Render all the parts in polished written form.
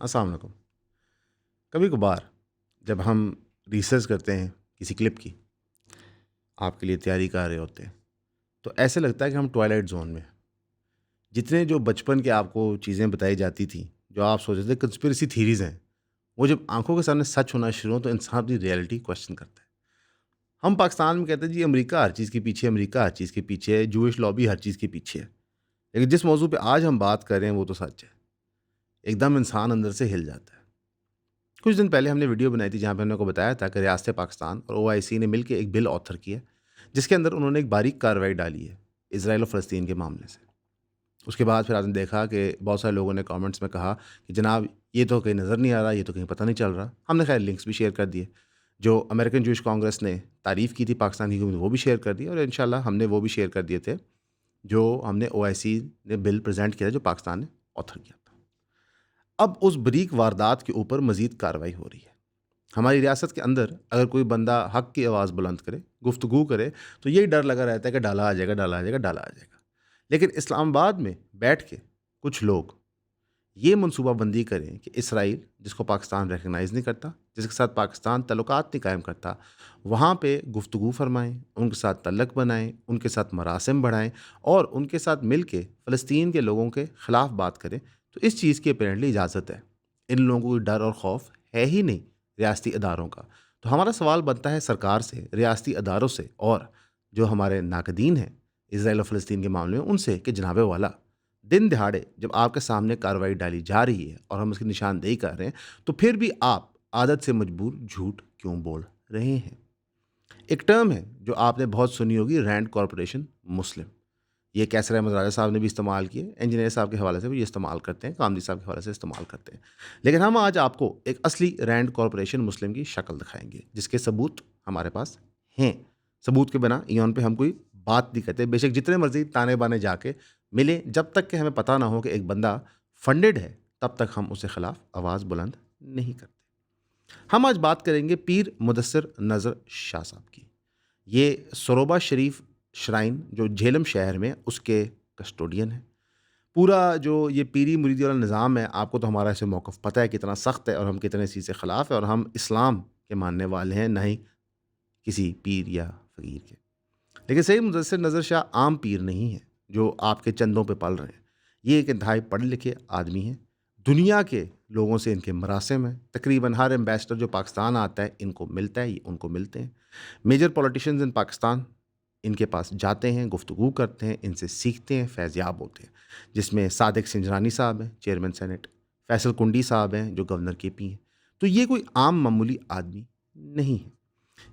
अस्सलाम वालेकुम। कभी कभार जब हम रिसर्च करते हैं किसी क्लिप की, आपके लिए तैयारी कर रहे होते हैं, तो ऐसे लगता है कि हम ट्वाइलाइट जोन में हैं। जितने जो बचपन के आपको चीज़ें बताई जाती थी, जो आप सोचते थे कंस्पिरेसी थीरीज़ हैं, वो जब आंखों के सामने सच होना शुरू हो तो इंसान अपनी रियलिटी क्वेश्चन करता है। हम पाकिस्तान में कहते हैं जी अमेरिका हर चीज़ के पीछे है, अमेरिका हर चीज़ के पीछे है, जूइश लॉबी हर चीज़ के पीछे है। लेकिन जिस मौजू पे आज हम बात कर रहे हैं वो तो सच है। एकदम इंसान अंदर से हिल जाता है। कुछ दिन पहले हमने वीडियो बनाई थी जहाँ पे हमने आपको बताया था कि रियासत पाकिस्तान और ओआईसी ने मिलकर एक बिल ऑथर किया, जिसके अंदर उन्होंने एक बारीक कार्रवाई डाली है इसराइल और फ़लस्तीन के मामले से। उसके बाद फिर आपने देखा कि बहुत सारे लोगों ने कमेंट्स में कहा कि जनाब ये तो कहीं नज़र नहीं आ रहा, ये तो कहीं पता नहीं चल रहा। हमने खैर लिंक्स भी शेयर कर दिए। जो अमेरिकन जूश कांग्रेस ने तारीफ़ की थी पाकिस्तान की हुकूमत, वो भी शेयर कर दी और इंशाल्लाह हमने वो भी शेयर कर दिए थे जो हमने ओआईसी ने बिल प्रेजेंट किया था, जो पाकिस्तान ने ऑथर किया था। अब उस बरीक वारदात के ऊपर मज़ीद कार्रवाई हो रही है। हमारी रियासत के अंदर अगर कोई बंदा हक की आवाज़ बुलंद करे, गुफ्तगू करे, तो यही डर लगा रहता है कि डाला आ जाएगा, डाला आ जाएगा, डाला आ जाएगा। लेकिन इस्लामाबाद में बैठ के कुछ लोग ये मनसूबाबंदी करें कि इसराइल, जिसको पाकिस्तान रिकगनाइज़ नहीं करता, जिसके साथ पाकिस्तान तल्लुकात नहीं कायम करता, वहाँ पे गुफ्तगू फरमाएँ, उनके साथ तल्लक बनाएँ, उनके साथ मरासिम बढ़ाएँ और उनके साथ मिल के फ़लस्तीन के लोगों के ख़िलाफ़ बात करें, तो इस चीज़ की अपेरेंटली इजाज़त है। इन लोगों को कोई डर और खौफ है ही नहीं रियासती इदारों का। तो हमारा सवाल बनता है सरकार से, रियासती इदारों से और जो हमारे नाक़दीन हैं इसराइल और फ़लस्तीन के मामले में, उनसे कि जनाब वाला, दिन दिहाड़े जब आपके सामने कार्रवाई डाली जा रही है और हम उसकी निशानदेही कर रहे हैं, तो फिर भी आप आदत से मजबूर झूठ क्यों बोल रहे हैं? एक टर्म है जो आपने बहुत सुनी होगी, रैंड कॉरपोरेशन मुस्लिम। ये कैसर अहमद राजा साहब ने भी इस्तेमाल किए, इंजीनियर साहब के हवाले से भी ये इस्तेमाल करते हैं, कामदी साहब के हवाले से इस्तेमाल करते हैं। लेकिन हम आज आपको एक असली रैंड कॉरपोरेशन मुस्लिम की शक्ल दिखाएंगे, जिसके सबूत हमारे पास हैं। सबूत के बिना ईमान पे हम कोई बात नहीं करते, बेशक जितने मर्जी ताने बाने जाके मिले, जब तक कि हमें पता ना हो कि एक बंदा फंडेड है, तब तक हम उसके खिलाफ आवाज़ बुलंद नहीं करते। हम आज बात करेंगे पीर मुदस्सिर नज़र शाह साहब की। ये सरोबा शरीफ श्राइन जो झेलम शहर में, उसके कस्टोडियन हैं। पूरा जो ये पीरी मुरीदी वाला निज़ाम है, आपको तो हमारा ऐसे मौक़िफ़ पता है कितना सख्त है और हम कितने इस चीज़ से ख़िलाफ़ है और हम इस्लाम के मानने वाले हैं, ना ही किसी पीर या फ़कीर के। लेकिन सैयद मुदस्सिर नज़र शाह आम पीर नहीं है जो आपके चंदों पे पल रहे हैं। ये एक इंतहाई पढ़े लिखे आदमी हैं। दुनिया के लोगों से इनके मरासिम हैं। तकरीबन हर एम्बेसडर जो पाकिस्तान आता है इनको मिलता है, ये उनको मिलते हैं। मेजर पॉलिटिशियंस इन पाकिस्तान इनके पास जाते हैं, गुफ्तगू करते हैं, इनसे सीखते हैं, फैज़याब होते हैं। जिसमें सादिक सिंजरानी साहब हैं, चेयरमैन सेनेट, फैसल कुंडी साहब हैं जो गवर्नर केपी हैं। तो ये कोई आम मामूली आदमी नहीं है।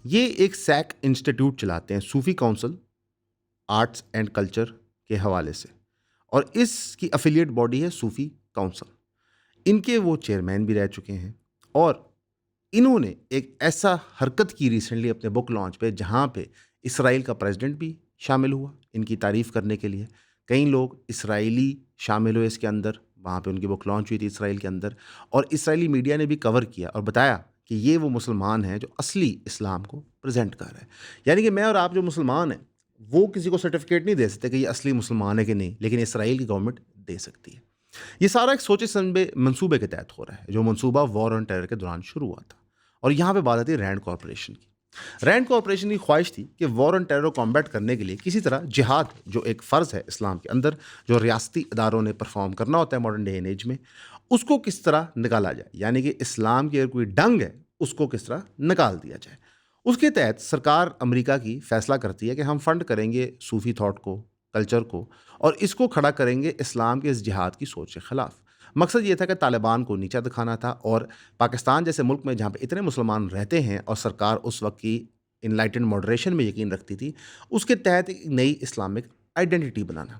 ये एक सैक इंस्टीट्यूट चलाते हैं, सूफ़ी काउंसिल आर्ट्स एंड कल्चर के हवाले से, और इसकी एफिलिएट बॉडी है सूफ़ी काउंसिल। इनके वो चेयरमैन भी रह चुके हैं और इन्होंने एक ऐसा हरकत की रिसेंटली अपने बुक लॉन्च पे, जहाँ पे इसराइल का प्रेसिडेंट भी शामिल हुआ इनकी तारीफ़ करने के लिए। कई लोग इसराइली शामिल हुए इसके अंदर, वहाँ पे उनकी बुक लॉन्च हुई थी इसराइल के अंदर, और इसराइली मीडिया ने भी कवर किया और बताया कि ये वो मुसलमान हैं जो असली इस्लाम को प्रेज़ेंट कर रहे हैं। यानी कि मैं और आप जो मुसलमान हैं, वो किसी को सर्टिफ़िकेट नहीं दे सकते कि ये असली मुसलमान है कि नहीं, लेकिन इसराइल की गवर्नमेंट दे सकती है। ये सारा एक सोचे समझे मंसूबे के तहत हो रहा है, जो मंसूबा वॉर ऑन टेरर के दौरान शुरू हुआ था। और यहाँ पे बात आती है रैंड कॉरपोरेशन की। रैंड कॉरपोरेशन की ख्वाहिश थी कि वॉर ऑन टेरर को कॉम्बैट करने के लिए किसी तरह जिहाद, जो एक फ़र्ज़ है इस्लाम के अंदर, जो रियासती इदारों ने परफॉर्म करना होता है मॉडर्न डे एंड एज में, उसको किस तरह निकाला जाए। यानी कि इस्लाम की अगर कोई डंग है, उसको किस तरह निकाल दिया जाए। उसके तहत सरकार अमेरिका की फ़ैसला करती है कि हम फ़ंड करेंगे सूफ़ी थॉट को, कल्चर को, और इसको खड़ा करेंगे इस्लाम के इस जिहाद की सोच के ख़िलाफ़। मकसद ये था कि तालिबान को नीचा दिखाना था, और पाकिस्तान जैसे मुल्क में जहाँ पे इतने मुसलमान रहते हैं और सरकार उस वक्त की इनलाइटेंड मॉडरेशन में यकीन रखती थी, उसके तहत एक नई इस्लामिक आइडेंटिटी बनाना।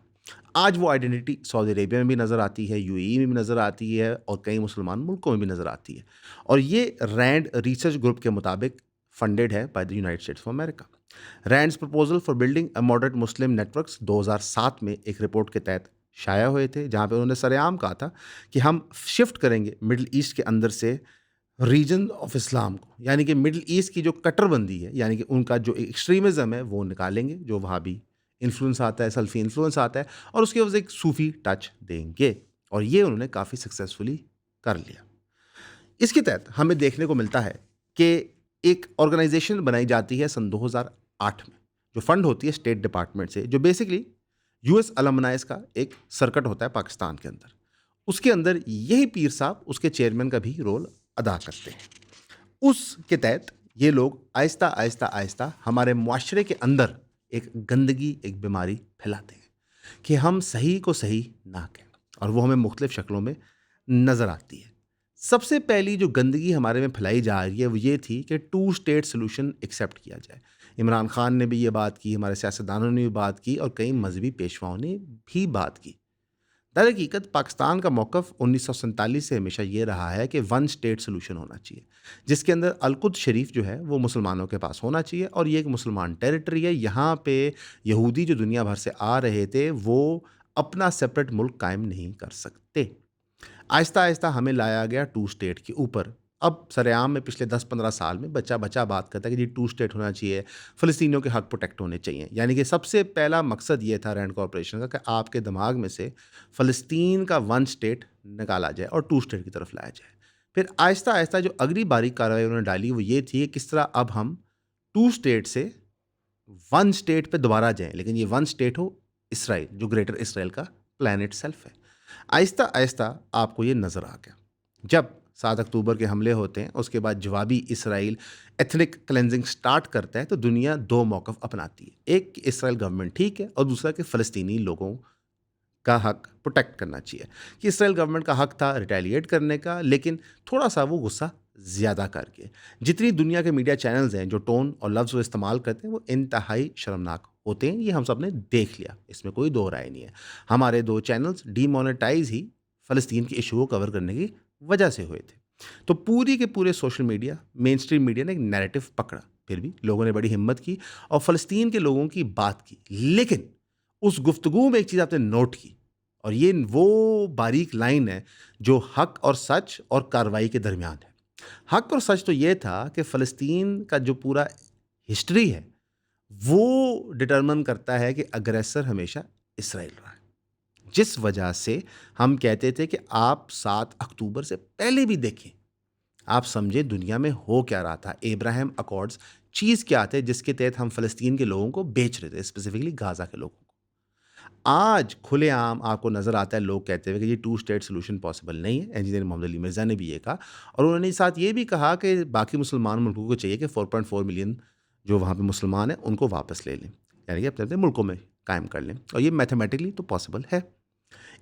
आज वो आइडेंटिटी सऊदी अरेबिया में भी नज़र आती है, यूएई में भी नज़र आती है और कई मुसलमान मुल्कों में भी नज़र आती है। और ये रैंड रिसर्च ग्रुप के मुताबिक फंडेड है by the United states of America. रैंड्स proposal for building a moderate Muslim networks 2007 में एक रिपोर्ट के तहत शाया हुए थे, जहाँ पे उन्होंने सरेआम कहा था कि हम शिफ्ट करेंगे मिडल ईस्ट के अंदर से रीजन ऑफ इस्लाम को, यानी कि मिडल ईस्ट की जो कट्टरबंदी है, यानी कि उनका जो एक्सट्रीमिज़्म है, वो निकालेंगे, जो वहाँ भी इन्फ्लुएंस आता है, सल्फ़ी इन्फ्लुएंस आता है, और उसके वजह एक सूफ़ी टच देंगे। और ये उन्होंने काफ़ी सक्सेसफुली कर लिया। इसके तहत हमें देखने को मिलता है कि एक ऑर्गेनाइजेशन बनाई जाती है सन 2008 में, जो फंड होती है स्टेट डिपार्टमेंट से, जो बेसिकली यूएस अलमनाइज का एक सर्कट होता है पाकिस्तान के अंदर। उसके अंदर यही पीर साहब उसके चेयरमैन का भी रोल अदा करते हैं। उसके तहत ये लोग आहिस्ता आहिस्ता आहिस्ता हमारे मुआशरे के अंदर एक गंदगी, एक बीमारी फैलाते हैं कि हम सही को सही ना कहें, और वो हमें मुख्तलिफ शक्लों में नज़र आती है। सबसे पहली जो गंदगी हमारे में फैलाई जा रही है वो ये थी कि 2 स्टेट सोल्यूशन एक्सेप्ट किया जाए। इमरान खान ने भी ये बात की, हमारे सियासतदानों ने भी बात की, और कई मजहबी पेशवाओं ने भी बात की। दर हकीकत पाकिस्तान का मौक़िफ़ 1947 से हमेशा ये रहा है कि 1 स्टेट सोल्यूशन होना चाहिए, जिसके अंदर अल-कुद्स शरीफ जो है वो मुसलमानों के पास होना चाहिए, और ये एक मुसलमान टेरिटरी है। यहाँ पे यहूदी जो दुनिया भर से आ रहे थे वो अपना सेपरेट मुल्क कायम नहीं कर सकते। आहिस्ता आहिस्ता हमें लाया गया 2 स्टेट के ऊपर। अब सरेआम में पिछले 10-15 साल में बच्चा बच्चा बात करता है कि जी 2 स्टेट होना चाहिए, फ़लस्तीनियों के हक़ प्रोटेक्ट होने चाहिए। यानी कि सबसे पहला मकसद ये था रैंड कॉर्पोरेशन का कि आपके दिमाग में से फ़लस्तीन का 1 स्टेट निकाला जाए और 2 स्टेट की तरफ लाया जाए। फिर आहिस्ता आहिस्ता जो अगली बारीक कार्रवाई उन्होंने डाली वो ये थी कि किस तरह अब हम 2 स्टेट से 1 स्टेट पे दोबारा जाएँ, लेकिन ये 1 स्टेट हो इसराइल, जो ग्रेटर इसराइल का प्लान इटसेल्फ है। आहिस्ता आहिस्ता आपको ये नज़र आ गया। जब 7 अक्टूबर के हमले होते हैं, उसके बाद जवाबी इसराइल एथनिक क्लेंजिंग स्टार्ट करता है, तो दुनिया 2 मौक़िफ़ अपनाती है। एक कि इसराइल गवर्नमेंट ठीक है, और दूसरा कि फ़लस्तीनी लोगों का हक़ प्रोटेक्ट करना चाहिए। कि इसराइल गवर्नमेंट का हक़ था रिटेलिएट करने का, लेकिन थोड़ा-सा वो गुस्सा ज़्यादा करके। जितनी दुनिया के मीडिया चैनल्स हैं जो टोन और लफ्ज़ वो इस्तेमाल करते हैं वो इंतहाई शर्मनाक होते हैं, ये हम सब ने देख लिया, इसमें कोई दो राय नहीं है। हमारे 2 चैनल्स डीमोनेटाइज़ ही फ़लस्तीन के इश्यू को कवर करने की वजह से हुए थे। तो पूरी के पूरे social media, main stream media ने एक नैरेटिव पकड़ा। फिर भी लोगों ने बड़ी हिम्मत की और फ़लस्तीन के लोगों की बात की। लेकिन उस गुफ्तगू में एक चीज़ आपने नोट की, और ये वो बारीक लाइन है जो हक़ और सच और कार्रवाई के दरमियान है। हक़ और सच तो ये था कि फ़लस्तीन का जो पूरा हिस्ट्री है वो डिटरमिन करता है कि अग्रेसर हमेशा इसराइल रहा है। जिस वजह से हम कहते थे कि आप 7 अक्टूबर से पहले भी देखें, आप समझें दुनिया में हो क्या रहा था। एब्राहम अकॉर्ड्स चीज़ क्या थे जिसके तहत हम फ़लस्तीन के लोगों को बेच रहे थे, स्पेसिफिकली गाज़ा के लोगों को। आज खुलेआम आपको नज़र आता है लोग कहते हुए कि ये 2 स्टेट सोल्यूशन पॉसिबल नहीं है। इंजीनियर मोहम्मद अली मिर्ज़ा ने भी ये कहा, और उन्होंने साथ ये भी कहा कि बाकी मुसलमान मुल्कों को चाहिए कि 4.4 मिलियन जो वहाँ पे मुसलमान हैं उनको वापस ले लें, यानी कि अपने-अपने मुल्कों में कायम कर लें, और ये मैथमेटिकली तो पॉसिबल है।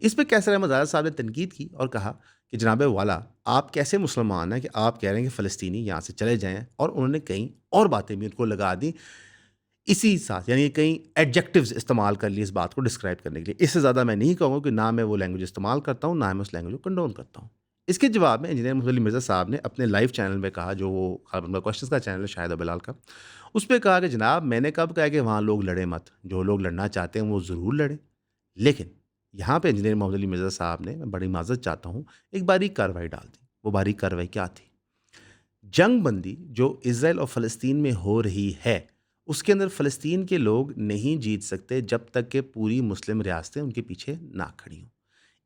इस पे कैसर अहमद आज़ाद साहब ने तनकीद की और कहा कि जनाब वाला, आप कैसे मुसलमान हैं कि आप कह रहे हैं कि फ़लस्तीनी यहाँ से चले जाएँ, और उन्होंने कई और बातें भी उनको लगा दी इसी साथ, यानी कई एडजेक्टिव्स इस्तेमाल कर लिए इस बात को डिस्क्राइब करने के लिए। इससे ज़्यादा मैं नहीं कहूँगा कि ना मैं वो लैंग्वेज इस्तेमाल करता हूँ, ना मैं उस लैंग्वेज को कंडोन करता हूँ। इसके जवाब में इंजीनियर मोहम्मद अली मिर्ज़ा साहब ने अपने लाइव चैनल में कहा, जो वो उनका क्वेश्चंस का चैनल है शाहिद और बिलाल का, उस पे कहा कि जनाब मैंने कब कहा कि वहाँ लोग लड़ें मत, जो लोग लड़ना चाहते हैं वो ज़रूर लड़ें। लेकिन यहाँ पे इंजीनियर मोहम्मद अली मिर्ज़ा साहब ने, मैं बड़ी माज़रत चाहता हूँ, एक बारीक कार्रवाई डाल दी। वो बारीक कार्रवाई क्या थी? जंग बंदी जो इसराइल और फ़लस्तीन में हो रही है, उसके अंदर फ़लस्तीन के लोग नहीं जीत सकते जब तक कि पूरी मुस्लिम रियासतें उनके पीछे ना खड़ी हों।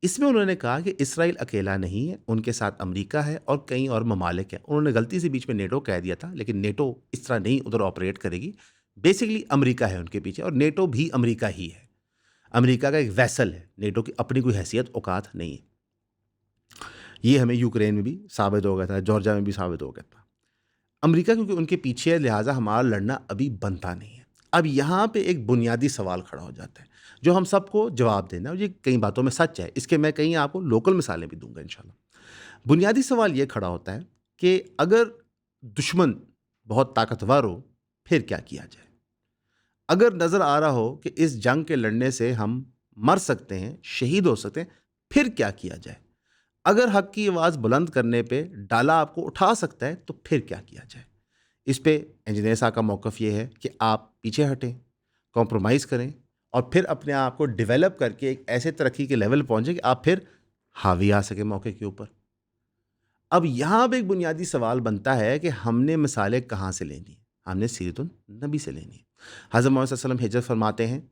इसमें उन्होंने कहा कि इसराइल अकेला नहीं है, उनके साथ अमेरिका है और कई और ममालिक हैं। उन्होंने गलती से बीच में नेटो कह दिया था, लेकिन नेटो इस तरह नहीं उधर ऑपरेट करेगी। बेसिकली अमेरिका है उनके पीछे, और नेटो भी अमेरिका ही है। अमेरिका का एक वेसल है, नेटो की अपनी कोई हैसियत औकात नहीं है। ये हमें यूक्रेन में भी साबित हो गया था, जॉर्जिया में भी साबित हो गया था। अमेरिका क्योंकि उनके पीछे है, लिहाजा हमारा लड़ना अभी बनता नहीं है। अब यहाँ पे एक बुनियादी सवाल खड़ा हो जाता है जो हम सबको जवाब देना है, और ये कई बातों में सच है। इसके मैं कई आपको लोकल मिसालें भी दूंगा इंशाल्लाह। बुनियादी सवाल ये खड़ा होता है कि अगर दुश्मन बहुत ताकतवर हो फिर क्या किया जाए। अगर नज़र आ रहा हो कि इस जंग के लड़ने से हम मर सकते हैं, शहीद हो सकते हैं, फिर क्या किया जाए। अगर हक की आवाज़ बुलंद करने पे डाला आपको उठा सकता है, तो फिर क्या किया जाए। इस पे इंजीनियर साहब का मौक़िफ़ ये है कि आप पीछे हटें, कॉम्प्रोमाइज़ करें, और फिर अपने आप को डेवलप करके एक ऐसे तरक्की के लेवल पहुँचे कि आप फिर हावी आ सकें मौके के ऊपर। अब यहाँ पे एक बुनियादी सवाल बनता है कि हमने मिसालें कहाँ से लेनी है। हमने सीरतुन नबी से लेनी है। हज़रत मोहम्मद सल्लल्लाहु अलैहि वसल्लम हिजरत फरमाते हैं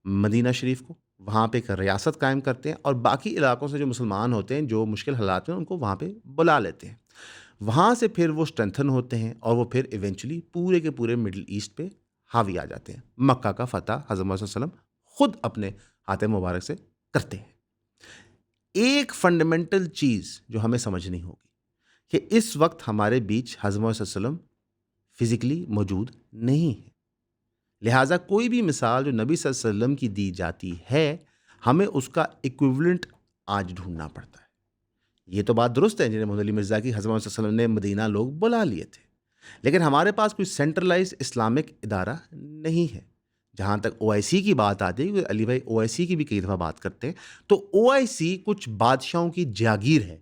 मदीना शरीफ को, वहाँ पे एक रियासत कायम करते हैं और बाकी इलाकों से जो मुसलमान होते हैं जो मुश्किल हालात में उनको वहाँ पे बुला लेते हैं। वहाँ से फिर वो स्ट्रेंथन होते हैं और वो फिर इवेंचुअली पूरे के पूरे मिडिल ईस्ट पे हावी आ जाते हैं। मक्का का फ़तह हज़रत मोहम्मद सल्लल्लाहु अलैहि वसल्लम खुद अपने हाथ मुबारक से करते हैं। एक फंडामेंटल चीज़ जो हमें समझनी होगी कि इस वक्त हमारे बीच हज़रत मोहम्मद सल्लल्लाहु अलैहि वसल्लम फिज़िकली मौजूद नहीं है। लिहाजा कोई भी मिसाल जो नबी सल्लल्लाहु अलैहि वसल्लम की दी जाती है, हमें उसका इक्विवेलेंट आज ढूंढना पड़ता है। ये तो बात दुरुस्त है जिन्हें मोहम्मद अली मिर्ज़ा की हज़रत मोहम्मद सल्लल्लाहु अलैहि वसल्लम ने मदीना लोग बुला लिए थे, लेकिन हमारे पास कोई सेंट्रलाइज इस्लामिक इदारा नहीं है। जहाँ तक OIC की बात आती है, क्योंकि अली भाई OIC की भी कई दफ़ा बात करते हैं, तो OIC कुछ बादशाहों की जागीर है,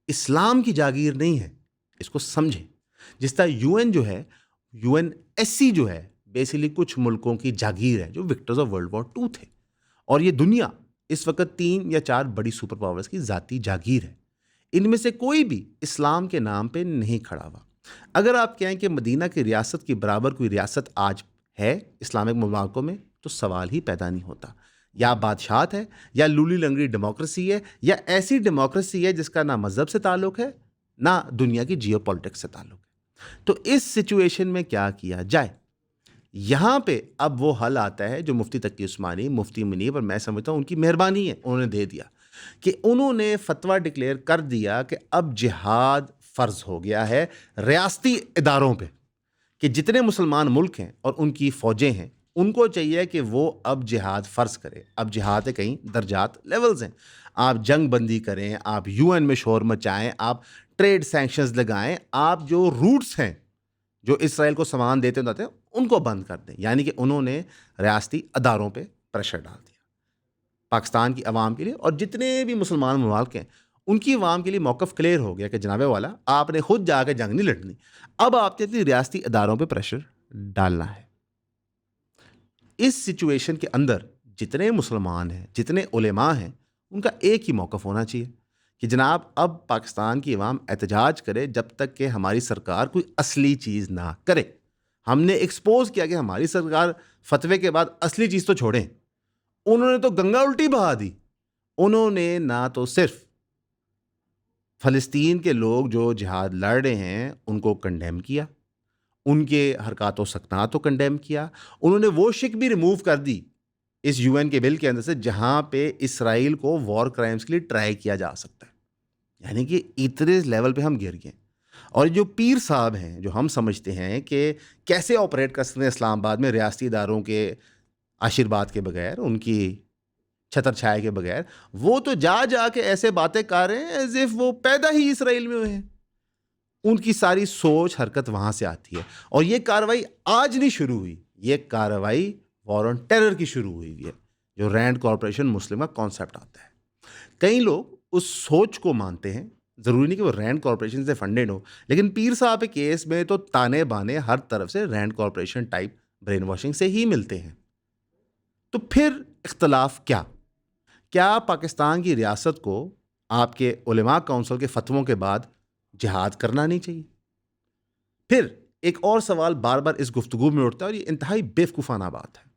इस्लाम की जागीर नहीं है। इसको समझें। जिस तरह UN जो है, UNSC जो है, बेसिकली कुछ मुल्कों की जागीर है जो विक्टर्स ऑफ वर्ल्ड वॉर 2 थे, और ये दुनिया इस वक्त 3 या 4 बड़ी सुपर पावर्स की ज़ाती जागीर है। इनमें से कोई भी इस्लाम के नाम पे नहीं खड़ा हुआ। अगर आप कहें कि मदीना की रियासत के बराबर कोई रियासत आज है इस्लामिक ममालिकों में, तो सवाल ही पैदा नहीं होता। या बादशाहत है, या लूली लंगड़ी डेमोक्रेसी है, या ऐसी डेमोक्रेसी है जिसका ना मज़हब से ताल्लुक़ है, ना दुनिया की जियोपॉलिटिक्स से ताल्लुक़ है। तो इस सिचुएशन में क्या किया जाए? यहाँ पे अब वो हल आता है जो मुफ्ती तकी उस्मानी, मुफ्ती मुनीब और मैं समझता हूँ उनकी मेहरबानी है, उन्होंने दे दिया कि उन्होंने फतवा डिक्लेयर कर दिया कि अब जिहाद फ़र्ज हो गया है रियासती इदारों पे, कि जितने मुसलमान मुल्क हैं और उनकी फ़ौजें हैं, उनको चाहिए कि वो अब जिहाद फ़र्ज करें। अब जिहाद के कई दर्जात लेवल्स हैं। आप जंग बंदी करें, आप UN में शोर मचाएं, आप ट्रेड सैंक्शंस लगाएं, आप जो रूट्स हैं जो इसराइल को सामान देते हैं उनको बंद कर दें। यानी कि उन्होंने रियासती अदारों पे प्रेशर डाल दिया पाकिस्तान की आवाम के लिए, और जितने भी मुसलमान ममालिक हैं उनकी आवाम के लिए मौक़िफ़ क्लियर हो गया कि जनाबे वाला, आपने खुद जाके जंग नहीं लड़नी, अब आपने अपनी रियासती अदारों पे प्रेशर डालना है। इस सिचुएशन के अंदर जितने मुसलमान हैं, जितने उलेमा हैं, उनका एक ही मौक़िफ़ होना चाहिए कि जनाब अब पाकिस्तान की अवाम एहतजाज करे जब तक कि हमारी सरकार कोई असली चीज़ ना करे। हमने एक्सपोज किया कि हमारी सरकार फतवे के बाद असली चीज़ तो छोड़ें, उन्होंने तो गंगा उल्टी बहा दी। उन्होंने ना तो सिर्फ फ़लस्तीन के लोग जो जिहाद लड़ रहे हैं उनको कंडेम किया, उनके हरकत व सकनात को कंडेम किया, उन्होंने वो शिक भी रिमूव कर दी इस UN के बिल के अंदर से जहाँ पे इसराइल को वॉर क्राइम्स के लिए ट्राई किया जा सकता है। यानी कि इतने लेवल पे हम गिर गए। और जो पीर साहब हैं, जो हम समझते हैं कि कैसे ऑपरेट कर सकते हैं इस्लामाबाद में रियासती इदारों के आशीर्वाद के बगैर, उनकी छतर छाया के बगैर, वो तो जा के ऐसे बातें कर रहे हैं एज इफ वो पैदा ही इसराइल में हुए हैं। उनकी सारी सोच हरकत वहाँ से आती है। और ये कार्रवाई आज नहीं शुरू हुई, ये कार्रवाई वॉर ऑन टेरर की शुरू हुई है, जो रैंड कॉरपोरेशन मुस्लिम का कॉन्सेप्ट आता है। कई लोग उस सोच को मानते हैं, ज़रूरी नहीं कि वो रैंड कॉरपोरेशन से फंडेड हो, लेकिन पीर साहब के केस में तो ताने बाने हर तरफ से Rand corporation type brainwashing से ही मिलते हैं। तो फिर इख्तलाफ क्या? क्या पाकिस्तान की रियासत को आपके उलेमा काउंसिल के फतवों के बाद जिहाद करना नहीं चाहिए? फिर एक और सवाल बार बार इस गुफ्तगू में उठता है, और ये इंतहाई बेवकूफ़ाना बात है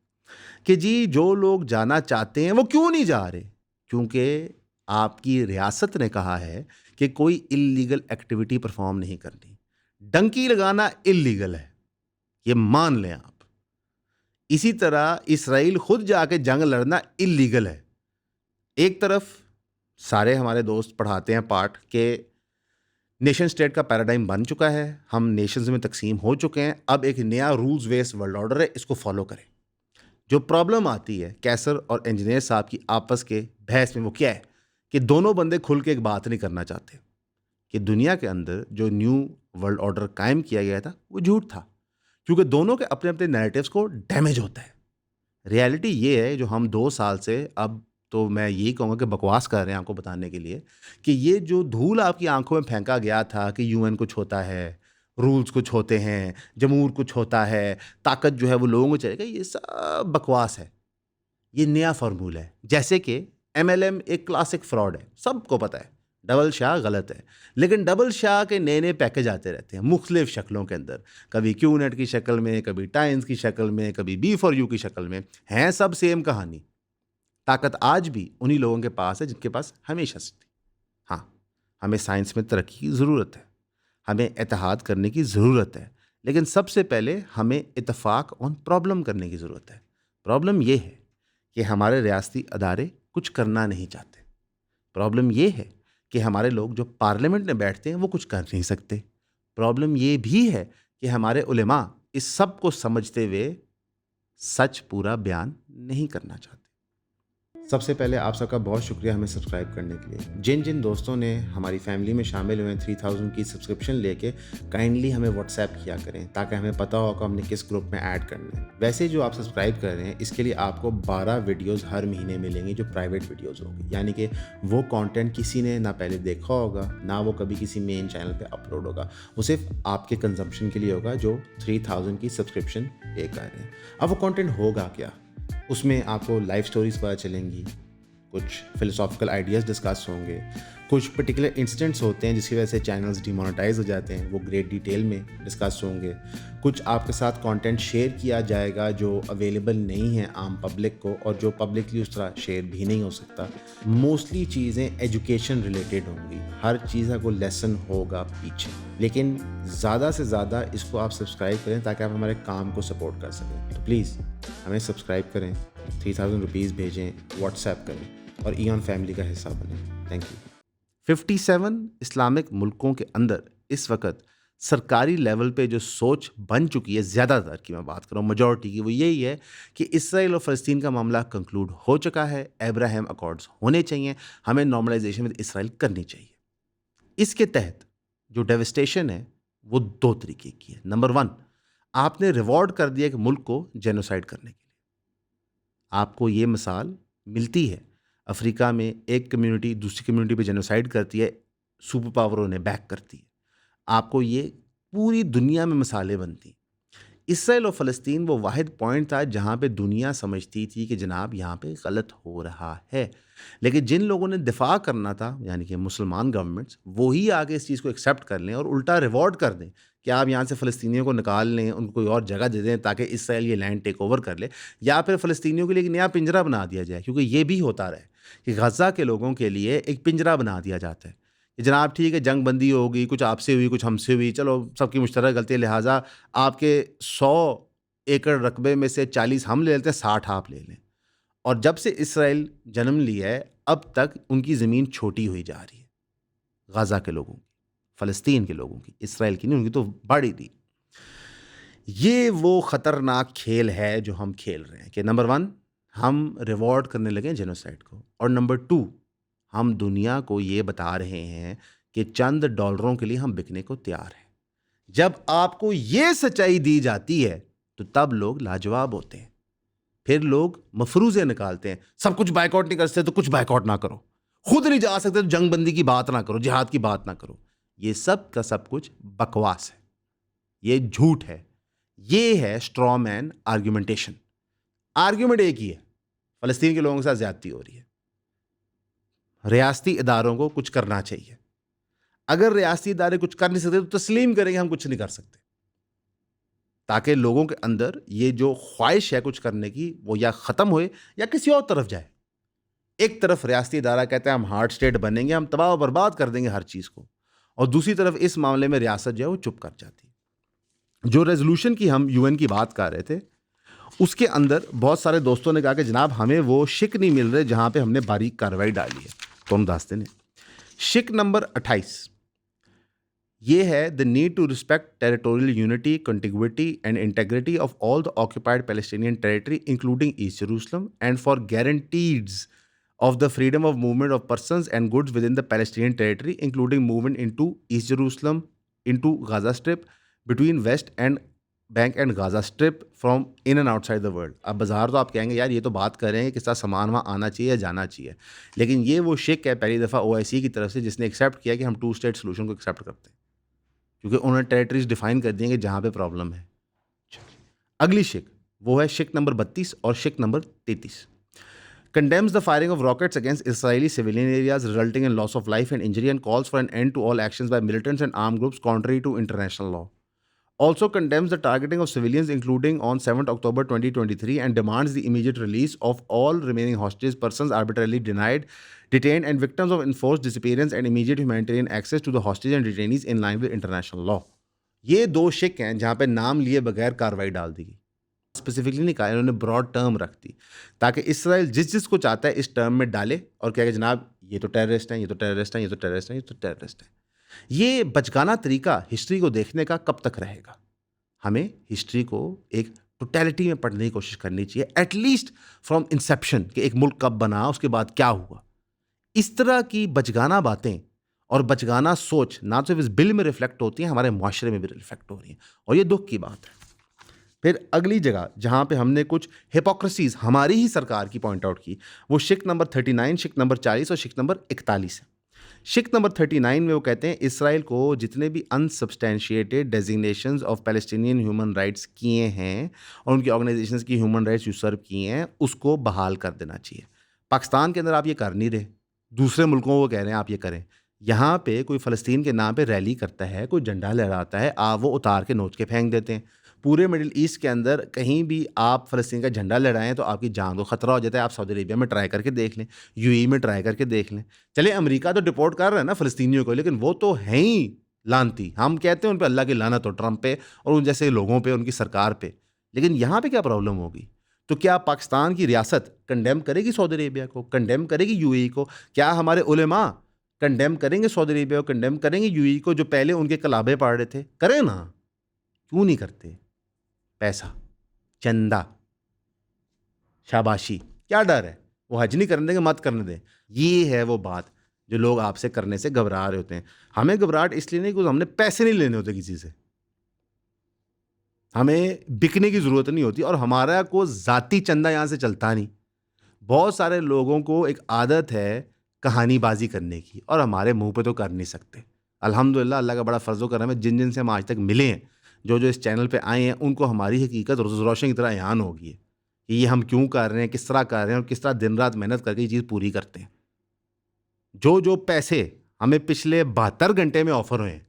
कि जी जो लोग जाना चाहते हैं वो क्यों नहीं जा रहे? क्योंकि आपकी रियासत ने कहा है कि कोई इल्लीगल एक्टिविटी परफॉर्म नहीं करनी। डंकी लगाना इल्लीगल है, ये मान लें आप। इसी तरह इसराइल खुद जाके जंग लड़ना इल्लीगल है। एक तरफ सारे हमारे दोस्त पढ़ाते हैं पाठ के नेशन स्टेट का पैराडाइम बन चुका है, हम नेशंस में तकसीम हो चुके हैं, अब एक नया रूल्स बेस्ड वर्ल्ड ऑर्डर है, इसको फॉलो करें। जो प्रॉब्लम आती है कैसर और इंजीनियर साहब की आपस के बहस में, वो क्या है कि दोनों बंदे खुल के एक बात नहीं करना चाहते कि दुनिया के अंदर जो न्यू वर्ल्ड ऑर्डर कायम किया गया था वो झूठ था, क्योंकि दोनों के अपने अपने नैरेटिव्स को डैमेज होता है। रियलिटी ये है जो हम 2 साल से, अब तो मैं यही कहूँगा कि बकवास कर रहे हैं आपको बताने के लिए, कि ये जो धूल आपकी आंखों में फेंका गया था कि UN कुछ होता है, रूल्स कुछ होते हैं, जमहूर कुछ होता है, ताकत जो है वो लोगों को चलेगा, ये सब बकवास है। ये नया फार्मूला है। जैसे कि MLM एक क्लासिक फ्रॉड है, सबको पता है, डबल शाह गलत है, लेकिन डबल शाह के नए नए पैकेज आते रहते हैं मुख्तलिफ शक्लों के अंदर, कभी QNet की शक्ल में, कभी टाइम्स की शक्ल में, कभी B4U की शक्ल में, हैं सब सेम कहानी। ताकत आज भी उन्हीं लोगों के पास है जिनके पास हमेशा से थी। हाँ, हमें साइंस में तरक्की की ज़रूरत है, हमें इत्तेहाद करने की ज़रूरत है, लेकिन सबसे पहले हमें इत्तेफाक ऑन प्रॉब्लम करने की ज़रूरत है। प्रॉब्लम ये है कि हमारे रियासती अदारे कुछ करना नहीं चाहते। प्रॉब्लम ये है कि हमारे लोग जो पार्लियामेंट में बैठते हैं वो कुछ कर नहीं सकते। प्रॉब्लम ये भी है कि हमारे उलेमा इस सब को समझते हुए सच पूरा बयान नहीं करना चाहते। सबसे पहले आप सबका बहुत शुक्रिया हमें सब्सक्राइब करने के लिए। जिन जिन दोस्तों ने हमारी फैमिली में शामिल हुए 3000 की सब्सक्रिप्शन लेके काइंडली हमें व्हाट्सएप किया करें ताकि हमें पता हो कि हमने किस ग्रुप में ऐड करना है। वैसे जो आप सब्सक्राइब कर रहे हैं इसके लिए आपको 12 वीडियोज़ हर महीने मिलेंगी जो प्राइवेट वीडियोज़ होंगी, यानी कि वो कंटेंट किसी ने ना पहले देखा होगा ना वो कभी किसी मेन चैनल पे अपलोड होगा। वो सिर्फ आपके कंजम्पशन के लिए होगा जो 3000 की सब्सक्रिप्शन पे कर रहे हैं। अब वो कंटेंट होगा क्या? उसमें आपको लाइफ स्टोरीज पता चलेंगी, कुछ फिलोसॉफिकल आइडियाज़ डिस्कस होंगे, कुछ पर्टिकुलर इंसिडेंट्स होते हैं जिसकी वजह से चैनल्स डिमोनेटाइज हो जाते हैं, वो ग्रेट डिटेल में डिस्कस होंगे। कुछ आपके साथ कंटेंट शेयर किया जाएगा जो अवेलेबल नहीं है आम पब्लिक को और जो पब्लिकली उस तरह शेयर भी नहीं हो सकता। मोस्टली चीज़ें एजुकेशन रिलेटेड होंगी, हर चीज़ का कोई लेसन होगा पीछे, लेकिन ज़्यादा से ज़्यादा इसको आप सब्सक्राइब करें ताकि आप हमारे काम को सपोर्ट कर सकें। तो प्लीज़ हमें सब्सक्राइब करें, 3000 रुपीज़ भेजें, व्हाट्सएप करें और ईऑन फैमिली का हिस्सा बनें। Thank you. 57 इस्लामिक मुल्कों के अंदर इस वक्त सरकारी लेवल पे जो सोच बन चुकी है, ज़्यादातर की मैं बात कर रहा हूँ, मेजॉरिटी की, वो यही है कि इसराइल और फ़लस्तीन का मामला कंक्लूड हो चुका है, अब्राहम अकॉर्ड्स होने चाहिए, हमें नॉर्मलाइजेशन विद इसराइल करनी चाहिए। इसके तहत जो डेविस्टेशन है वो 2 तरीके की है। नंबर 1, आपने रिवॉर्ड कर दिया एक मुल्क को जेनोसाइड करने के लिए। आपको ये मिसाल मिलती है, अफ्रीका में एक कम्युनिटी दूसरी कम्युनिटी पे जेनोसाइड करती है, सुपर पावरों ने बैक करती है। आपको ये पूरी दुनिया में मिसालें बनती। इसराइल और फ़लस्तीन वो वाहिद पॉइंट था जहाँ पे दुनिया समझती थी कि जनाब यहाँ पे गलत हो रहा है, लेकिन जिन लोगों ने दिफा करना था यानी कि मुसलमान गवर्नमेंट्स, वो ही आगे इस चीज़ को एक्सेप्ट कर लें और उल्टा रिवॉर्ड कर दें कि आप यहाँ से फ़लस्तीनियों को निकाल लें, उनको कोई और जगह दे दें ताकि इसराइल ये लैंड टेक ओवर कर ले, या फिर फ़लस्तीनियों के लिए एक नया पिंजरा बना दिया जाए। क्योंकि ये भी होता रहा है कि गज़ा के लोगों के लिए एक पिंजरा बना दिया जाता है कि जनाब ठीक है, जंग बंदी होगी, कुछ आपसे हुई कुछ हमसे हुई, चलो सबकी मुश्तरक गलती है, लिहाजा आपके 100 एकड़ रकबे में से 40 हम ले लेते हैं, 60 आप ले लें। और जब से इसराइल जन्म लिया है अब तक उनकी ज़मीन छोटी हुई जा रही है, गज़ा के लोगों की, फ़लस्तीन के लोगों की, इसराइल की नहीं, उनकी तो बढ़ी थी। ये वो ख़तरनाक खेल है जो हम खेल रहे हैं कि नंबर 1 हम रिवॉर्ड करने लगे जेनोसाइड को, और नंबर 2 हम दुनिया को ये बता रहे हैं कि चंद डॉलरों के लिए हम बिकने को तैयार हैं। जब आपको ये सच्चाई दी जाती है तो तब लोग लाजवाब होते हैं, फिर लोग मफरूज़े निकालते हैं, सब कुछ बायकॉट नहीं कर सकते तो कुछ बायकॉट ना करो, खुद नहीं जा सकते तो जंग बंदी की बात ना करो, जिहाद की बात ना करो। ये सब का सब कुछ बकवास है, ये झूठ है, ये है स्ट्रॉ मैन आर्ग्यूमेंटेशन। आर्ग्यूमेंट एक ही है, फ़लस्तीन के लोगों के साथ ज़्यादती हो रही है, रियासती इदारों को कुछ करना चाहिए। अगर रियासती इदारे कुछ कर नहीं सकते तो तस्लीम करेंगे हम कुछ नहीं कर सकते, ताकि लोगों के अंदर ये जो ख्वाहिश है कुछ करने की वो या ख़त्म होए या किसी और तरफ जाए। एक तरफ रियासती इदारा कहता है हम हार्ड स्टेट बनेंगे, हम तबाह और बर्बाद कर देंगे हर चीज़ को, और दूसरी तरफ इस मामले में रियासत जो है वो चुप कर जाती है। जो रेजोल्यूशन की हम यूएन की बात कर रहे थे उसके अंदर बहुत सारे दोस्तों ने कहा कि जनाब हमें वो शिक नहीं मिल रहे जहाँ पे हमने बारीक कार्रवाई डाली है। तो हम दास्ते ने शिक नंबर 28 ये है the need to respect territorial unity, contiguity and integrity of all the occupied Palestinian territory including East Jerusalem and for guarantees of the freedom of movement of persons and goods within the Palestinian territory, including movement into East Jerusalem, into Gaza Strip, between West and Bank and Gaza Strip, from in and outside the world. अब बाज़ार तो आप कहेंगे यार ये तो बात कर रहे हैं कि सारा सामान वहाँ आना चाहिए या जाना चाहिए, लेकिन ये वो शिक है पहली दफ़ा OIC की तरफ से जिसने एक्सेप्ट किया कि हम 2 स्टेट सोल्यूशन को एक्सेप्ट करते हैं, क्योंकि उन्होंने टेरिटरीज डिफाइन कर दिए कि जहाँ पे प्रॉब्लम है। अगली शिक वो है शिक नंबर 32 और शिक number 33 condemns the firing of rockets against Israeli civilian areas resulting in loss of life and injury and calls for an end to all actions by militants and armed groups contrary to international law. also condemns the targeting of civilians, including on 7th October 2023, and demands the immediate release of all remaining hostages, persons arbitrarily detained, and victims of enforced disappearance, and immediate humanitarian access to the hostages and detainees in line with international law. ये दो शिक हैं जहाँ पे नाम लिए बगैर कार्रवाई डाल दी गई, स्पेसिफिकली नहीं कहा, इन्होंने ब्रॉड टर्म रख दी ताकि इसराइल जिस जिसको चाहता है इस टर्म में डाले और कहे कि जनाब ये तो टेररिस्ट हैं, ये तो टेररिस्ट हैं, ये तो टेररिस्ट हैं, ये तो टेररिस्ट हैं। ये बचकाना तरीका हिस्ट्री को देखने का कब तक रहेगा? हमें हिस्ट्री को एक टोटलिटी में पढ़ने की कोशिश करनी चाहिए, एटलीस्ट फ्रॉम इंसेप्शन कि एक मुल्क कब बना, उसके बाद क्या हुआ। इस तरह की बचगाना बातें और बचगाना सोच ना सिर्फ इस बिल में रिफ्लेक्ट होती हैं, हमारे मुआशरे में भी रिफ्लेक्ट हो रही हैं, और ये दुख की बात है। फिर अगली जगह जहाँ पे हमने कुछ हिपोक्रेसीज हमारी ही सरकार की पॉइंट आउट की, वो शिक नंबर 39, शिक नंबर 40 और शिक नंबर 41 है। शिक नंबर 39 में वो कहते हैं इसराइल को जितने भी unsubstantiated designations of Palestinian human rights किए हैं और उनकी ऑर्गेनाइजेशंस की ह्यूमन राइट्स यूसर्व किए हैं, उसको बहाल कर देना चाहिए। पाकिस्तान के अंदर आप ये कर नहीं रहे, दूसरे मुल्कों को कह रहे हैं आप ये करें। यहाँ पे कोई फ़लस्तीन के नाम पे रैली करता है, कोई झंडा लहराता है, आप वो उतार के नोच के फेंक देते हैं। पूरे मिडिल ईस्ट के अंदर कहीं भी आप फ़लस्तीन का झंडा लहराएं तो आपकी जान को ख़तरा हो जाता है। आप सऊदी अरेबिया में ट्राई करके देख लें, यूएई में ट्राई करके देख लें। चले अमेरिका तो डिपोर्ट कर रहा है ना फ़लस्तीनियों को, लेकिन वो तो हैं ही लानती। हम कहते हैं उन पर अल्लाह की लानत हो, ट्रंप पे और उन जैसे लोगों पे, उनकी सरकार पे। लेकिन यहाँ पे क्या प्रॉब्लम होगी? तो क्या पाकिस्तान की रियासत कंडेम करेगी सऊदी अरेबिया को, कंडेम करेगी यूएई को? क्या हमारे उलेमा कंडेम करेंगे सऊदी अरेबिया को, कंडेम करेंगे यूएई को, जो पहले उनके कलाबे पढ़ रहे थे? करें ना, क्यों नहीं करते? पैसा, चंदा, शाबाशी, क्या डर है? वो हज नहीं करने देंगे, मत करने दें। ये है वो बात जो लोग आपसे करने से घबरा रहे होते हैं। हमें घबराहट इसलिए नहीं क्योंकि हमने पैसे नहीं लेने होते किसी से, हमें बिकने की ज़रूरत नहीं होती, और हमारा को ज़ाती चंदा यहाँ से चलता नहीं। बहुत सारे लोगों को एक आदत है कहानीबाजी करने की, और हमारे मुंह पे तो कर नहीं सकते। अल्हम्दुलिल्लाह, अल्लाह का बड़ा फर्ज़ो करम है, जिन जिन से हम आज तक मिले हैं, जो जो इस चैनल पे आए हैं, उनको हमारी हकीकत रोशन की तरह अयान हो गई है कि ये हम क्यों कर रहे हैं, किस तरह कर रहे हैं, और किस तरह दिन रात मेहनत करके ये चीज़ पूरी करते हैं। जो जो पैसे हमें पिछले 72 घंटे में ऑफ़र हुए हैं,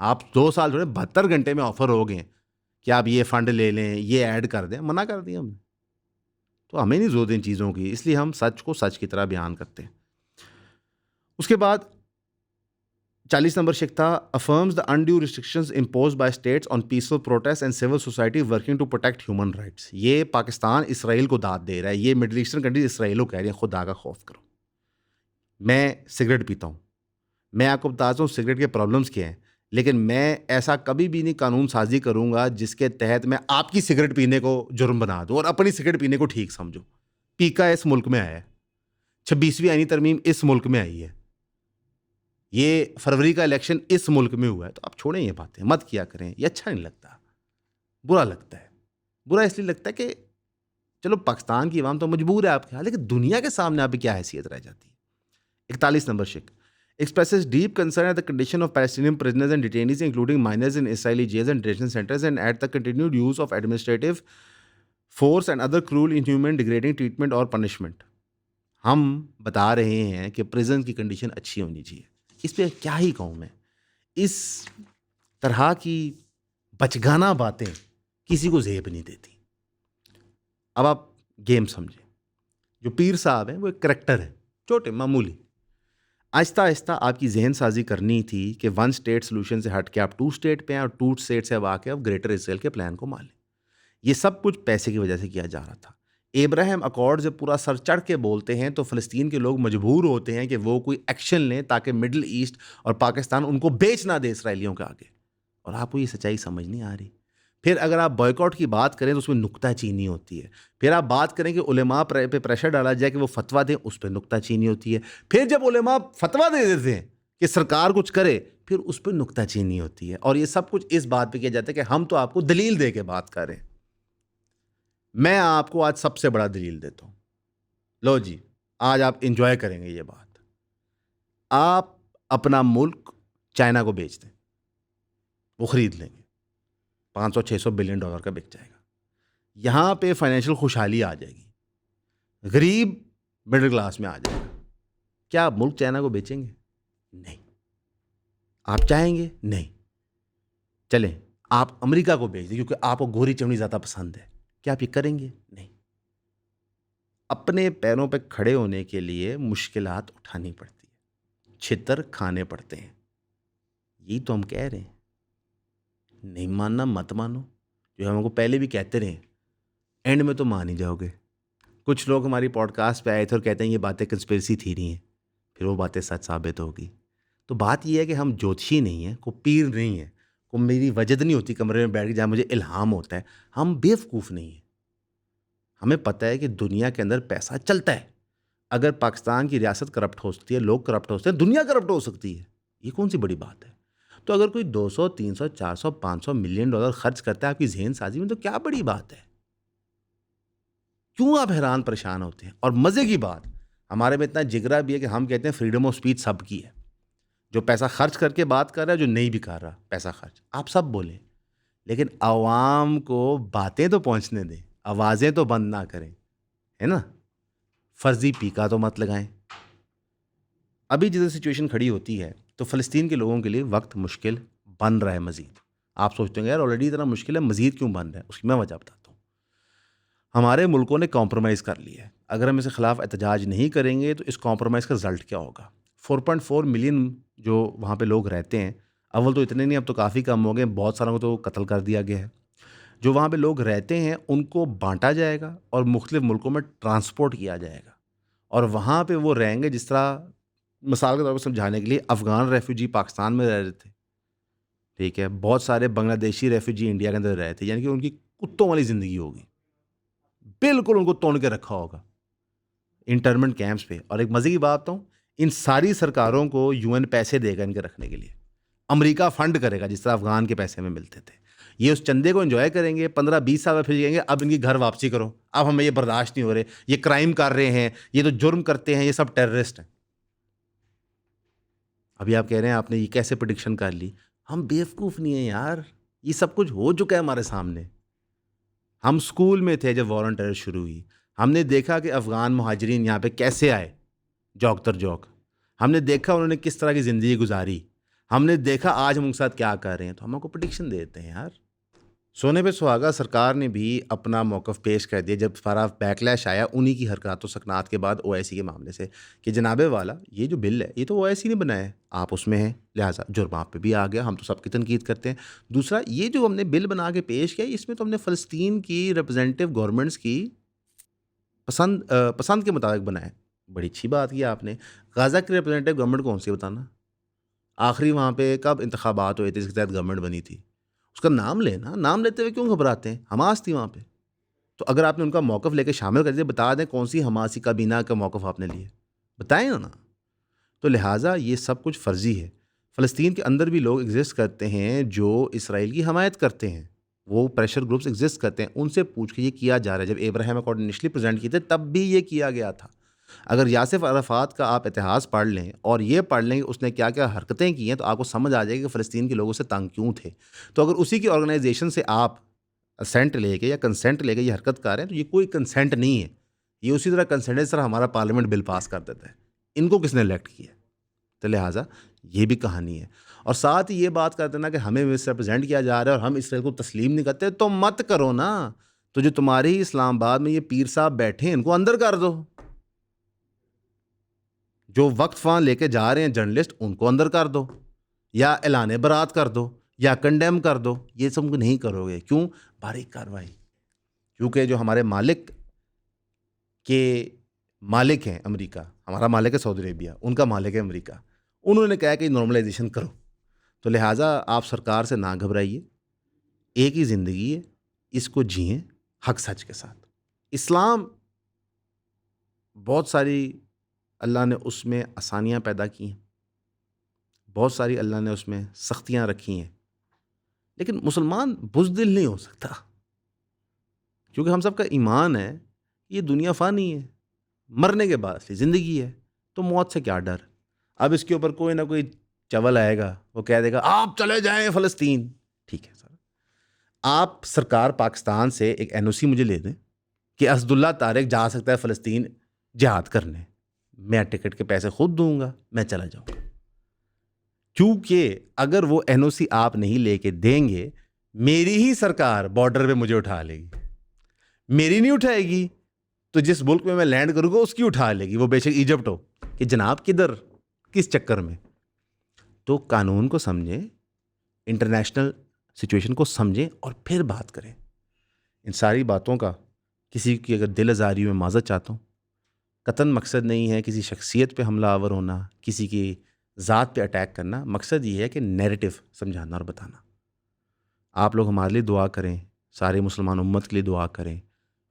आप 2 साल थोड़े, 72 घंटे में ऑफ़र हो गए हैं कि आप ये फ़ंड ले लें, ये ऐड कर दें, मना कर दिया हमने। तो हमें नहीं ज़रूरत इन चीज़ों की, इसलिए हम सच को सच की तरह बयान करते हैं। उसके बाद 40 नंबर शिक था, affirms the undue restrictions imposed by states on peaceful protest and civil society working to protect human rights. ये पाकिस्तान इसराइल को दाद दे रहा है, ये मिडिल ईस्टर्न कंट्रीज इसराइल को कह रही है खुदा का खौफ करो। मैं सिगरेट पीता हूँ, मैं आपको बताता हूँ सिगरेट के प्रॉब्लम्स क्या हैं, लेकिन मैं ऐसा कभी भी नहीं कानून साजी करूँगा जिसके तहत मैं आपकी सिगरेट पीने को जुर्म बना दूँ और अपनी सिगरेट पीने को ठीक समझूँ। पीका इस मुल्क में आया है, 26वीं आईनी तरमीम इस मुल्क में आई है, ये फरवरी का इलेक्शन इस मुल्क में हुआ है। तो आप छोड़ें ये बातें, मत किया करें, ये अच्छा नहीं लगता, बुरा लगता है। बुरा इसलिए लगता है कि चलो पाकिस्तान की आवाम तो मजबूर है आपके यहाँ, लेकिन दुनिया के सामने आपकी क्या हैसियत रह जाती है। 41 नंबर शिक expresses deep concern at the condition of Palestinian prisoners and detainees, including minors in Israeli jails and detention centers, and at the continued use of administrative force and other cruel, inhuman, degrading treatment और punishment. हम बता रहे हैं कि prison की condition अच्छी होनी चाहिए। इस पर क्या ही कहूँ मैं, इस तरह की बचगाना बातें किसी को जेब नहीं देती। अब आप गेम समझें, जो पीर साहब हैं वो एक करैक्टर है, छोटे मामूली। आहिस्ता आहिस्ता आपकी जहन साजी करनी थी कि 1 स्टेट सोल्यूशन से हट के आप 2 स्टेट पे हैं, और 2 स्टेट से अब आके आप ग्रेटर इसराइल के प्लान को मान लें। ये सब कुछ पैसे की वजह से किया जा रहा था। एब्राहम अकॉर्ड जब पूरा सर चढ़ के बोलते हैं तो फ़लस्तीन के लोग मजबूर होते हैं कि वो कोई एक्शन लें ताकि मिडल ईस्ट और पाकिस्तान उनको बेच ना दे इसराइलियों के आगे, और आपको ये सच्चाई समझ नहीं आ रही। फिर अगर आप बॉयकॉट की बात करें तो उसमें नुक्ताचीनी होती है। फिर आप बात करें कि उलेमा पे प्रेशर डाला जाए कि वो फतवा दें, उस पर नुक्ताचीनी होती है। फिर जब उलेमा फतवा दे देते हैं कि सरकार कुछ करे, फिर उस पर नुक्ताचीनी होती है। और ये सब कुछ इस बात पे किया जाता है कि हम तो आपको दलील दे के बात करें। मैं आपको आज सबसे बड़ा दलील देता हूँ, लो जी, आज आप इंजॉय करेंगे ये बात। आप अपना मुल्क चाइना को बेच दें, वो ख़रीद लेंगे, 500-600 बिलियन डॉलर का बिक जाएगा। यहाँ पे फाइनेंशियल खुशहाली आ जाएगी, गरीब मिडिल क्लास में आ जाएगा। क्या आप मुल्क चाइना को बेचेंगे? नहीं। आप चाहेंगे? नहीं। चलें, आप अमेरिका को भेज दें क्योंकि आपको गोरी चमड़ी ज़्यादा पसंद है, क्या आप ये करेंगे? नहीं। अपने पैरों पे खड़े होने के लिए मुश्किलात उठानी पड़ती है, छितर खाने पड़ते हैं। यही तो हम कह रहे हैं। नहीं मानना मत मानो, जो हम हमको पहले भी कहते रहे, एंड में तो मान ही जाओगे। कुछ लोग हमारी पॉडकास्ट पे आए थे और कहते हैं ये बातें कंस्पिरेसी थ्योरी हैं, फिर वो बातें सच साबित होगी। तो बात ये है कि हम ज्योतिषी नहीं हैं, कोई पीर नहीं है, कोई मेरी वजद नहीं होती कमरे में बैठ के जहाँ मुझे इल्हाम होता है। हम बेवकूफ़ नहीं हैं। हमें पता है कि दुनिया के अंदर पैसा चलता है। अगर पाकिस्तान की रियासत करप्ट हो सकती है, लोग करप्ट हो सकते हैं, दुनिया करप्ट हो सकती है। ये कौन सी बड़ी बात है? तो अगर कोई 200, 300, 400, 500 मिलियन डॉलर खर्च करता है आपकी जहन साजी में, तो क्या बड़ी बात है? क्यों आप हैरान परेशान होते हैं? और मज़े की बात, हमारे में इतना जिगरा भी है कि हम कहते हैं फ्रीडम ऑफ स्पीच सबकी है। जो पैसा खर्च करके बात कर रहा है, जो नहीं भी कर रहा पैसा खर्च, आप सब बोलें, लेकिन आवाम को बातें तो पहुंचने दें, आवाज़ें तो बंद ना करें, है ना? फर्जी पीका तो मत लगाएं। अभी जिस सिचुएशन खड़ी होती है तो फ़लस्तीन के लोगों के लिए वक्त मुश्किल बन रहा है मज़ीद। आप सोचते हैं यार ऑलरेडी इतना मुश्किल है, मज़ीद क्यों बन रहा है? उसकी मैं वजह बताता हूँ। हमारे मुल्कों ने कॉम्प्रोमाइज़ कर लिया है। अगर हम इसके ख़िलाफ़ एहतजाज नहीं करेंगे तो इस कॉम्प्रोमाइज़ का रिज़ल्ट क्या होगा? 4.4 मिलियन जो वहाँ पे लोग रहते हैं, अव्वल तो इतने नहीं, अब तो काफ़ी कम हो गए, बहुत सारों को तो कत्ल कर दिया गया है। जो वहाँ पे लोग रहते हैं उनको बांटा जाएगा और मुख्तलिफ मुल्कों में ट्रांसपोर्ट किया जाएगा, और वहाँ पे वो रहेंगे जिस तरह, मिसाल के तौर पर समझाने के लिए, अफ़गान रेफ्यूजी पाकिस्तान में रह रहे थे, ठीक है? बहुत सारे बांग्लादेशी रेफ्यूजी इंडिया के अंदर रहे थे, यानी कि उनकी कुत्तों वाली ज़िंदगी होगी। बिल्कुल उनको तोड़ के रखा होगा इंटरमेंट कैंप्स पे। और एक मज़े की बात बताऊँ, इन सारी सरकारों को यूएन पैसे देगा इनके रखने के लिए। अमेरिका फंड करेगा जिस तरह अफ़गान के पैसे हमें मिलते थे। ये उस चंदे को एंजॉय करेंगे, 15-20 साल में फिर कहेंगे अब इनकी घर वापसी करो, अब हमें ये बर्दाश्त नहीं हो रहे, ये क्राइम कर रहे हैं, ये तो जुर्म करते हैं, ये सब टेररिस्ट हैं। अभी आप कह रहे हैं आपने ये कैसे प्रेडिक्शन कर ली? हम बेवकूफ़ नहीं हैं यार, ये सब कुछ हो चुका है हमारे सामने। हम स्कूल में थे जब वॉर ऑन टेरर शुरू हुई, हमने देखा कि अफ़गान मुहाजिरीन यहाँ पे कैसे आए, जौक तर जौक। हमने देखा उन्होंने किस तरह की ज़िंदगी गुजारी, हमने देखा आज हम उनके साथ क्या कर रहे हैं। तो हम आपको प्रेडिक्शन देते हैं यार। सोने पे सुहागा सरकार ने भी अपना मौक़िफ़ पेश कर दिया जब सारा बैकलैश आया उन्हीं की हरकत व सकनात के बाद ओआईसी के मामले से, कि जनाबे वाला ये जो बिल है ये तो ओआईसी ने बनाया है, आप उसमें हैं, लिहाजा जुर्म आप पे भी आ गया, हम तो सबकी तनकीद करते हैं। दूसरा, ये जो हमने बिल बना के पेश किया इसमें तो हमने फ़लस्तीन की रिप्रेजेंटेटिव गवर्नमेंट्स की पसंद के मुताबिक बनाया है। बड़ी अच्छी बात की आपने। गाज़ा की रिप्रेजेंटेटिव गवर्नमेंट कौन सी है बताना? आखिरी वहाँ पे कब इंतखाबात हुए थे जिसके तहत गवर्नमेंट बनी थी? उसका नाम लेना, नाम लेते हुए क्यों घबराते हैं? हमास थी वहाँ पे। तो अगर आपने उनका मौक़िफ़ लेके शामिल कर दिया, बता दें कौन सी हमासी काबीना का मौक़िफ़ आपने लिया, बताएं ना। तो लिहाजा ये सब कुछ फ़र्ज़ी है। फ़लस्तीन के अंदर भी लोग एग्जिस्ट करते हैं जो इसराइल की हमायत करते हैं, वो प्रेशर ग्रुप्स एग्जिस्ट करते हैं, उनसे पूछ के ये किया जा रहा है। जब इब्राहिम अकॉर्ड इनिशियली प्रेजेंट किए थे तब भी ये किया गया था। अगर यासिर अराफात का आप इतिहास पढ़ लें और ये पढ़ लें कि उसने क्या क्या हरकतें की हैं, तो आपको समझ आ जाएगी कि फ़लस्तीन के लोगों से तंग क्यों थे। तो अगर उसी की ऑर्गेनाइजेशन से आप असेंट लेके या कंसेंट लेके ये हरकत कर रहे हैं, तो ये कोई कंसेंट नहीं है, ये उसी तरह कंसेंट है जिस तरह हमारा पार्लियामेंट बिल पास कर देता है। इनको किसने इलेक्ट किया है? तो लिहाजा ये भी कहानी है। और साथ ही ये बात कर देना कि हमें मिसरिप्रेजेंट किया जा रहा है और हम इसराइल को तस्लीम नहीं करते, तो मत करो ना। तो जो तुम्हारे ही इस्लामाबाद में ये पीर साहब बैठे हैं इनको अंदर कर दो, जो वक्फ वहाँ लेके जा रहे हैं जर्नलिस्ट उनको अंदर कर दो, या ऐलान बरात कर दो, या कंडेम कर दो। ये सब नहीं करोगे, क्यों? बारीक कार्रवाई। क्योंकि जो हमारे मालिक के मालिक हैं अमेरिका, हमारा मालिक है सऊदी अरेबिया, उनका मालिक है अमेरिका, उन्होंने कहा कि नॉर्मलाइजेशन करो। तो लिहाजा आप सरकार से ना घबराइए, एक ही ज़िंदगी है, इसको जिएं हक सच के साथ। इस्लाम बहुत सारी अल्लाह ने उसमें आसानियाँ पैदा की हैं, बहुत सारी अल्लाह ने उसमें सख्तियाँ रखी हैं, लेकिन मुसलमान बुज़दिल नहीं हो सकता, क्योंकि हम सब का ईमान है ये दुनिया फ़ानी है, मरने के बाद असली ज़िंदगी है, तो मौत से क्या डर। अब इसके ऊपर कोई ना कोई चवल आएगा, वो कह देगा आप चले जाएं फ़लस्तीन। ठीक है सर, आप सरकार पाकिस्तान से एक एनओसी मुझे ले दें कि असदुल्ला तारिक जा सकता है फ़लस्तीन जिहाद करने, मैं टिकट के पैसे खुद दूंगा, मैं चला जाऊंगा। क्योंकि अगर वो एनओसी आप नहीं लेके देंगे मेरी ही सरकार बॉर्डर पे मुझे उठा लेगी, मेरी नहीं उठाएगी तो जिस मुल्क में मैं लैंड करूँगा उसकी उठा लेगी, वो बेशक इजिप्ट हो, कि जनाब किधर, किस चक्कर में। तो कानून को समझें, इंटरनेशनल सिचुएशन को समझें और फिर बात करें। इन सारी बातों का किसी की अगर दिल आज़ारी में माज़रत चाहता हूँ। कतन मकसद नहीं है किसी शख्सियत पे हमलावर होना, किसी की ज़ात पे अटैक करना। मकसद ये है कि नैरेटिव समझाना और बताना। आप लोग हमारे लिए दुआ करें, सारे मुसलमान उम्मत के लिए दुआ करें,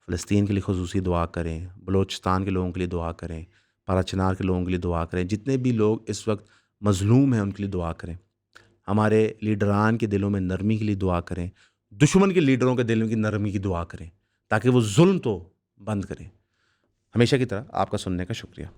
फ़लस्तीन के लिए खुसूसी दुआ करें, बलूचिस्तान के लोगों के लिए दुआ करें, पाराचनार के लोगों के लिए दुआ करें, जितने भी लोग इस वक्त मज़लूम हैं उनके लिए दुआ करें। हमारे लीडरान के दिलों में नरमी के लिए दुआ करें, दुश्मन के लीडरों के दिलों की नरमी की दुआ करें, ताकि वो जुल्म तो बंद करें। हमेशा की तरह आपका सुनने का शुक्रिया।